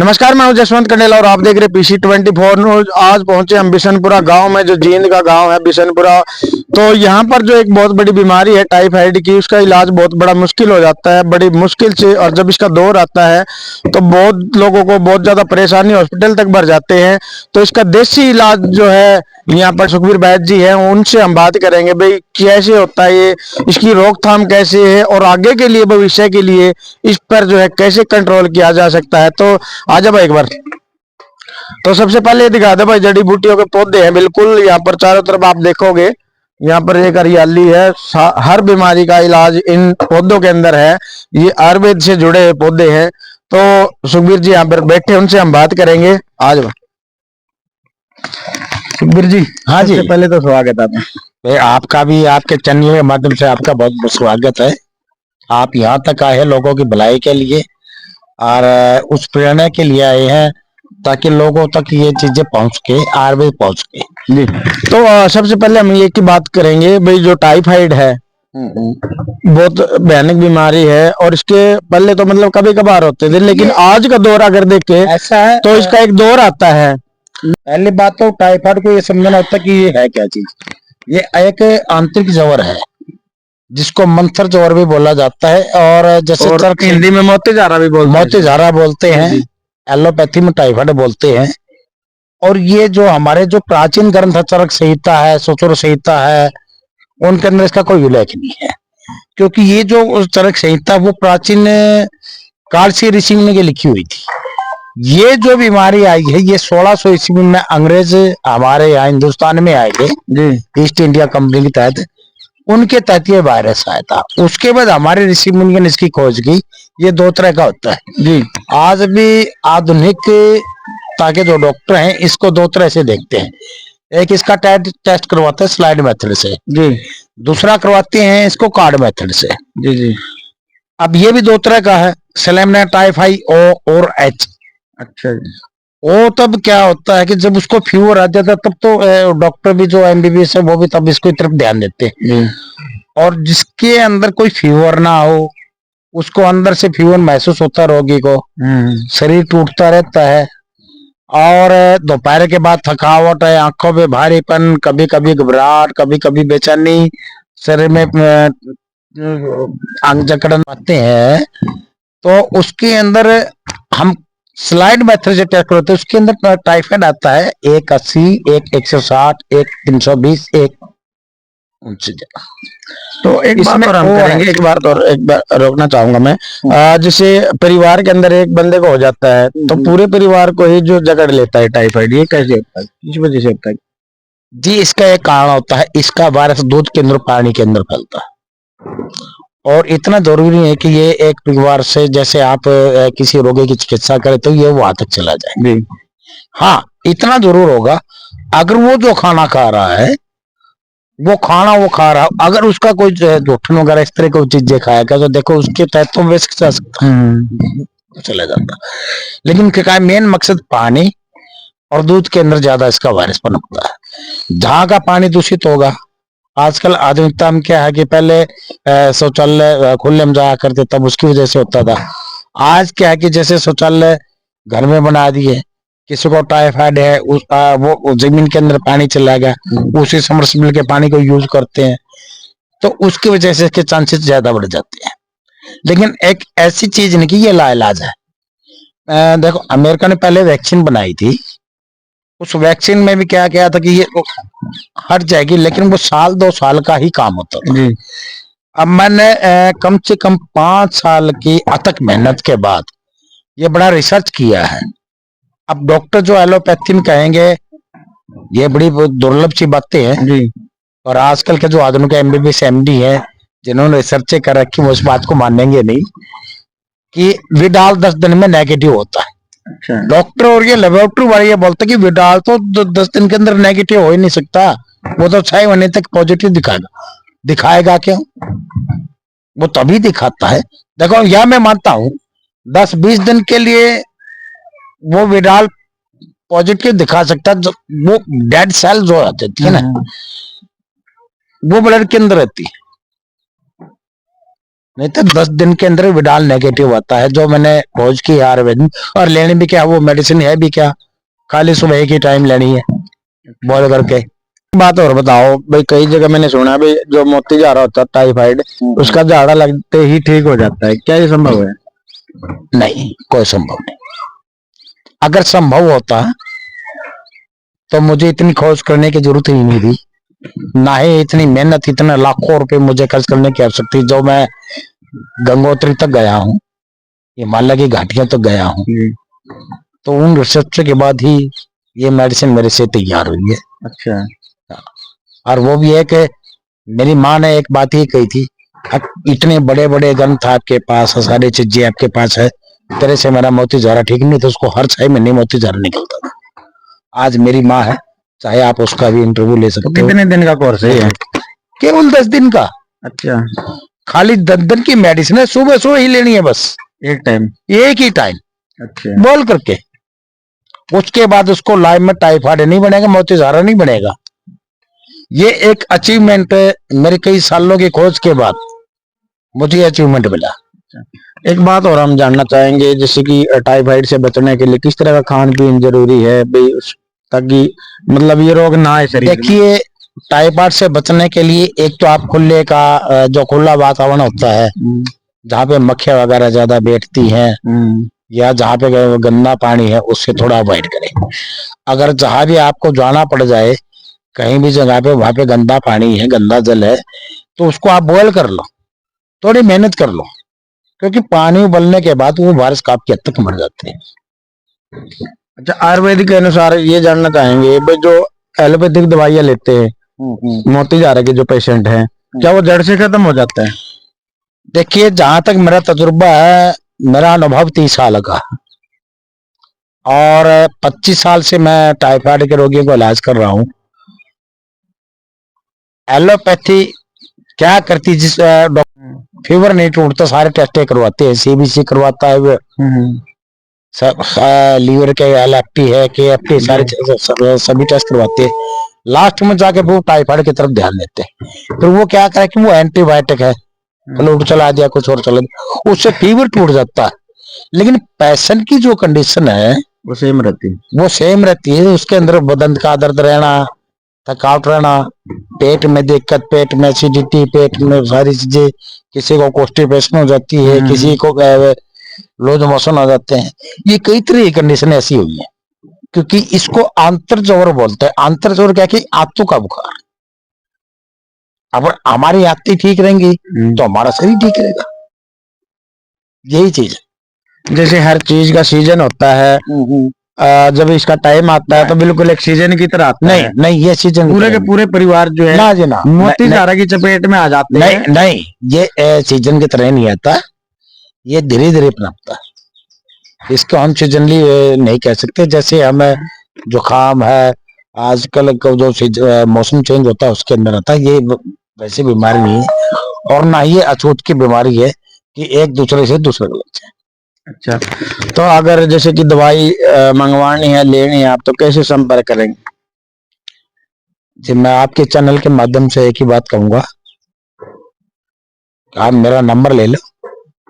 नमस्कार, मैं हूं जसवंत कंडेल और आप देख रहे PC24 न्यूज। आज पहुंचे हम बिशनपुरा गांव में, जो जींद का गांव है बिशनपुरा। तो यहां पर जो एक बहुत बड़ी बीमारी है टाइफाइड की, उसका इलाज बहुत बड़ा मुश्किल हो जाता है, बड़ी मुश्किल से। और जब इसका दौर आता है तो बहुत लोगों को बहुत ज्यादा परेशानी, हॉस्पिटल तक भर जाते हैं। तो इसका देसी इलाज जो है, यहाँ पर सुखबीर बैद जी हैं, उनसे हम बात करेंगे भाई कैसे होता है ये, इसकी रोकथाम कैसे है और आगे के लिए, भविष्य के लिए इस पर जो है कैसे कंट्रोल किया जा सकता है। तो आजा भाई एक बार। तो सबसे पहले दिखा दे भाई, जड़ी बूटियों के पौधे हैं बिल्कुल। यहाँ पर चारों तरफ आप देखोगे, यहाँ पर एक हरियाली है। हर बीमारी का इलाज इन पौधों के अंदर है। ये आयुर्वेद से जुड़े हुए पौधे हैं। तो सुखबीर जी यहाँ पर बैठे, उनसे हम बात करेंगे। आज सुखबीर जी, हाँ जी, सबसे पहले तो स्वागत है आपका। आपका भी, आपके चैनल के माध्यम से आपका बहुत बहुत स्वागत है। आप यहाँ तक आए हैं लोगों की भलाई के लिए और उस प्रेरणा के लिए आए हैं ताकि लोगों तक ये चीजें पहुंच के, आयुर्वेद पहुंच के। जी, तो सबसे पहले हम ये की बात करेंगे भाई, जो टाइफाइड है बहुत भयानक बीमारी है। और इसके पहले तो मतलब कभी कभार होते थे, लेकिन आज का दौर अगर देखे ऐसा है तो इसका एक दौर आता है। पहली बात तो टाइफाइड को ये समझना होता है कि ये है क्या चीज। ये एक आंतरिक ज्वर है जिसको मंथर ज्वर भी बोला जाता है, और जैसे और हिंदी में मोतीझारा भी बोलते हैं। मोतीझारा बोलते हैं, एलोपैथी में टाइफाइड बोलते हैं। और ये जो हमारे जो प्राचीन ग्रंथ है, चरक संहिता है, सुश्रुत संहिता है, उनके अंदर इसका कोई उल्लेख नहीं है। क्योंकि ये जो चरक संहिता वो प्राचीन काल से ऋषि मुनि की लिखी हुई थी। ये जो बीमारी आई है ये 1600 ईस्वी में अंग्रेज हमारे यहाँ हिंदुस्तान में आए थे जी, ईस्ट इंडिया कंपनी के तहत। उनके तहत ये वायरस आया था। उसके बाद हमारे ऋषि मुनि ने इसकी खोज की। ये दो तरह का होता है जी। आज भी आधुनिक ताकि जो डॉक्टर हैं इसको दो तरह से देखते हैं। एक इसका टेस्ट करवाते हैं स्लाइड मेथड से जी, दूसरा करवाते हैं इसको कार्ड मेथड से जी जी। अब ये भी दो तरह का है, सेलेमना टाइफाई ओ और एच। अच्छा जी। वो तब क्या होता है कि जब उसको फीवर आ जाता है तब तो डॉक्टर भी जो MBBS है वो भी तब इसको तरफ ध्यान देते हैं। और जिसके अंदर कोई फीवर ना हो, उसको अंदर से फीवर महसूस होता रोगी को, शरीर टूटता रहता है और दोपहर के बाद थकावट है, आंखों पे भारीपन, कभी कभी घबराहट, कभी कभी बेचैनी, शरीर में अंग जकड़न आते हैं। तो उसके अंदर हम स्लाइड मेथड से टेस्ट करते हैं। उसके अंदर टाइफाइड आता है 180, 160, 320, तो एक बात और हम करेंगे, एक बार रोकना चाहूंगा मैं। जैसे परिवार के अंदर एक बंदे को हो जाता है तो पूरे परिवार को ही जो जकड़ लेता है टाइफाइड, ये कैसे होता है, किस वजह से होता है जी? इसका एक कारण होता है, इसका वायरस दूध के अंदर, पानी के अंदर फैलता है। और इतना जरूरी है कि ये एक परिवार से, जैसे आप किसी रोगी की चिकित्सा करें तो ये वहां तक चला जाए जी। हाँ, इतना जरूर होगा, अगर वो जो खाना खा रहा है वो खा रहा, अगर उसका कोई जोठन वगैरह इस तरह की चीजें खाएगा तो देखो उसके तहत तो वेस्ट जा सकता है, चला जाता। लेकिन क्या मेन मकसद पानी और दूध के अंदर ज्यादा इसका वायरस पनपता है। जहां का पानी दूषित होगा, आजकल आधुनिकता में क्या है कि पहले शौचालय खुले में जाया करते तब उसकी वजह से होता था। आज क्या है कि जैसे शौचालय घर में बना दिए, किसी को टाइफाइड है वो जमीन के अंदर पानी चला गया, उसी समरसेबल के पानी को यूज करते हैं, तो उसकी वजह से इसके चांसेस ज्यादा बढ़ जाते हैं। लेकिन एक ऐसी चीज नहीं कि ये लाइलाज है। देखो, अमेरिका ने पहले वैक्सीन बनाई थी। उस वैक्सीन में भी क्या किया था कि ये हट जाएगी, लेकिन वो 1-2 साल का ही काम होता था जी। अब मैंने कम से कम 5 साल की अथक मेहनत के बाद ये बड़ा रिसर्च किया है। अब डॉक्टर जो एलोपैथी में कहेंगे ये बड़ी दुर्लभ सी बातें हैं जी। और आजकल के जो आधुनिक MBBS MD है जिन्होंने रिसर्च कर रखी, वो इस बात को मानेंगे नहीं कि विडाल 10 दिन में नेगेटिव होता है। अच्छा। डॉक्टर और ये लेबोरेटरी वाले ये बोलते कि विडाल तो 10 दिन के अंदर नेगेटिव हो ही नहीं सकता, वो तो 6 महीने तक पॉजिटिव दिखाएगा क्यों? वो तभी दिखाता है। देखो, यह मैं मानता हूं 10-20 दिन के लिए वो विडाल पॉजिटिव दिखा सकता है। वो डेड सेल जो आते थे ना, वो ब्लड के अंदर रहती है। नहीं तो 10 दिन के अंदर विडाल नेगेटिव आता है, जो मैंने खोज की है आयुर्वेद में। और लेनी भी क्या, वो मेडिसिन है भी क्या, खाली सुबह एक ही टाइम लेनी है बॉयल करके। बात और बताओ भाई, कई जगह मैंने सुना है भाई जो मोती झाड़ा होता है टाइफाइड, उसका झाड़ा लगते ही ठीक हो जाता है, क्या ये संभव है? नहीं, कोई संभव नहीं। अगर संभव होता तो मुझे इतनी खोज करने की जरूरत ही नहीं थी, ना ही इतनी मेहनत, इतना लाखों रुपए मुझे खर्च करने की आवश्यकता थी। जो मैं गंगोत्री तक गया हूँ, हिमालय की घाटियों तक गया हूँ, तो उन रिसर्च के बाद ही ये मेडिसिन मेरे से तैयार हुई है। अच्छा। और वो भी है कि मेरी माँ ने एक बात ही कही थी, इतने बड़े बड़े ग्रंथ आपके पास है, सारी चीजें आपके पास है, तेरे से मेरा मोती झाड़ा ठीक नहीं, तो उसको हर 6 महीने मोती झाड़ा निकलता था। आज मेरी माँ है, चाहे आप उसका भी इंटरव्यू ले सकते हो। कितने दिन का कोर्स है ये? केवल 10 दिन का। अच्छा। खाली 10 दिन की मेडिसिन है, सुबह सुबह ही लेनी है बस, एक टाइम, एक ही टाइम अच्छा। बोल करके। उसके बाद उसको लाइफ में टाइफाइड नहीं बनेगा, मोती झाड़ा नहीं बनेगा। ये एक अचीवमेंट है, मेरे कई सालों की खोज के बाद मुझे अचीवमेंट मिला। एक बात और हम जानना चाहेंगे, जैसे कि टाइफाइड से बचने के लिए किस तरह का खान पीन जरूरी है भाई, ताकि मतलब ये रोग ना आए शरीर में? देखिए, टाइफाइड से बचने के लिए एक तो आप खुले का जो खुला वातावरण होता है, जहाँ पे मक्खियां वगैरह ज्यादा बैठती हैं, या जहाँ पे गंदा पानी है, उससे थोड़ा अवॉइड करें। अगर जहाँ भी आपको जाना पड़ जाए, कहीं भी जगह पे वहां पे गंदा पानी है, गंदा जल है, तो उसको आप बॉयल कर लो, थोड़ी मेहनत कर लो, क्योंकि पानी उबलने के बाद वो वायरस काफी हद तक मर जाते हैं। अच्छा, आयुर्वेदिक के अनुसार ये जानना चाहेंगे भाई, जो एलोपैथिक दवाइयाँ लेते हैं मोती झाड़ा के जो पेशेंट हैं, क्या वो जड़ से खत्म हो जाता है? देखिए, जहां तक मेरा तजुर्बा है, मेरा अनुभव 30 साल का, और 25 साल से मैं टाइफाइड के रोगियों को इलाज कर रहा हूँ। एलोपैथी क्या करती, जिस फीवर नहीं टूटता, सारे टेस्ट करवाते हैं, सीबीसी करवाता है, लीवर के एलएफटी है, केएफटी, सारे सभी टेस्ट करवाते हैं। लास्ट में जाके वो टाइफाइड की तरफ ध्यान देते हैं। फिर वो क्या करे कि वो एंटीबायोटिक है, फ्लूड चला दिया, कुछ और चला दिया, उससे फीवर टूट जाता है। लेकिन पेशेंट की जो कंडीशन है वो सेम रहती है, वो सेम रहती है। उसके अंदर बदन का दर्द रहना, थकावट रहना, पेट में दिक्कत, पेट में एसिडिटी, पेट में सारी चीजें, किसी को कॉन्स्टिपेशन हो जाती है, किसी को लूज मोशन हो जाते हैं। ये कई तरह की कंडीशन ऐसी हुई है, क्योंकि इसको आंतरज्वर बोलते हैं। आंतरज्वर क्या कि आंतों का बुखार। अब हमारी आंतें ठीक रहेंगी तो हमारा शरीर ठीक रहेगा, यही चीज है। जैसे हर चीज का सीजन होता है, जब इसका टाइम आता है तो बिल्कुल एक सीजन की तरह आता नहीं है। नहीं, ये सीजन पूरे के पूरे परिवार जो है ना जी ना, मोती झाड़ा की चपेट में आ जाते नहीं हैं। नहीं, ये सीजन की तरह नहीं आता, ये धीरे धीरे पनपता है। इसको हम सीजनली नहीं कह सकते। जैसे हमें जुकाम है, आजकल का जो मौसम चेंज होता है उसके अंदर आता है, ये वैसी बीमारी नहीं है, और ना ये अछूत की बीमारी है कि एक दूसरे से दूसरे को लग जाए। अच्छा, तो अगर जैसे कि दवाई मंगवानी है, लेनी है, आप तो कैसे संपर्क करेंगे? जी, मैं आपके चैनल के माध्यम से एक ही बात कहूंगा, आप मेरा नंबर ले लो।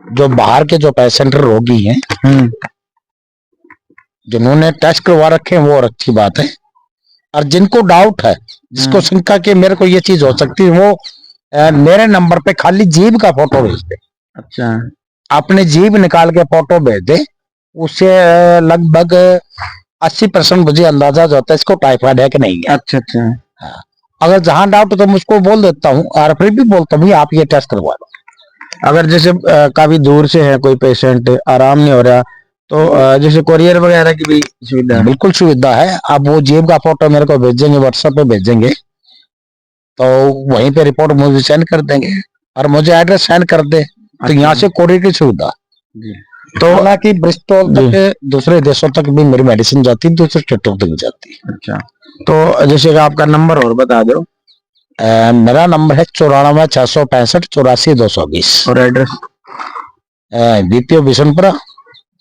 जो बाहर के जो पेशेंट रोगी हैं, जिन्होंने टेस्ट करवा रखे हैं, वो और अच्छी बात है। और जिनको डाउट है, जिसको शंका कि मेरे को ये चीज हो सकती है, वो मेरे नंबर पे खाली जीभ का फोटो भेज दे। अच्छा, अपने जीभ निकाल के फोटो भेज दे, उससे लगभग 80% मुझे अंदाजा होता है इसको टाइफाइड है कि नहीं है। अच्छा अच्छा। हाँ। अगर जहां डाउट तो मुझको बोल देता हूँ, और फिर भी बोलता हूँ आप ये टेस्ट करवा लो। अगर जैसे काफी दूर से है कोई पेशेंट, आराम नहीं हो रहा, तो जैसे कोरियर वगैरह की भी सुविधा है? बिल्कुल सुविधा है। आप वो जेब का फोटो मेरे को भेजेंगे, व्हाट्सएप पे भेजेंगे, तो वहीं पे रिपोर्ट मुझे सेंड कर देंगे, और मुझे एड्रेस सेंड कर दे, तो यहाँ से कोरियर की सुविधा। तो हालांकि ब्रिस्टल तक, दूसरे देशों तक भी मेरी मेडिसिन जाती है, दूसरे स्टेटों तक भी जाती है। अच्छा, तो जैसे आपका नंबर और बता दो। मेरा नंबर है 94 665 84 220, और address? BPO Bishanpura,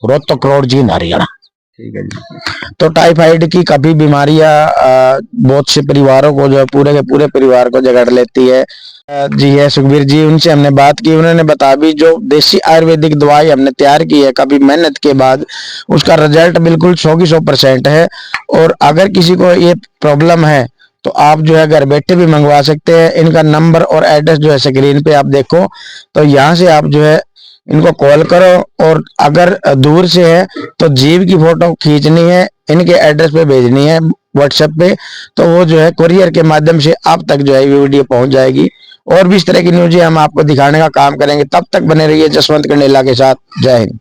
Rohtak road, Jind, Haryana. ठीक है जी। तो टाइफाइड की काफी बीमारियां बहुत से परिवारों को, जो पूरे के पूरे परिवार को जकड़ लेती है, जी है सुखबीर जी, उनसे हमने बात की, उन्होंने बताया भी जो देसी आयुर्वेदिक दवाई हमने तैयार की है काफी मेहनत के बाद, उसका रिजल्ट बिल्कुल 100% है। और अगर किसी को ये प्रॉब्लम है तो आप जो है घर बैठे भी मंगवा सकते हैं। इनका नंबर और एड्रेस जो है स्क्रीन पे आप देखो, तो यहाँ से आप जो है इनको कॉल करो। और अगर दूर से है तो जीव की फोटो खींचनी है, इनके एड्रेस पे भेजनी है व्हाट्सएप पे, तो वो जो है कुरियर के माध्यम से आप तक जो है ये वीडियो पहुंच जाएगी। और भी इस तरह की न्यूज़ हम आपको दिखाने का काम करेंगे। तब तक बने रहिए जसवंत कंडेला के साथ। जय हिंद।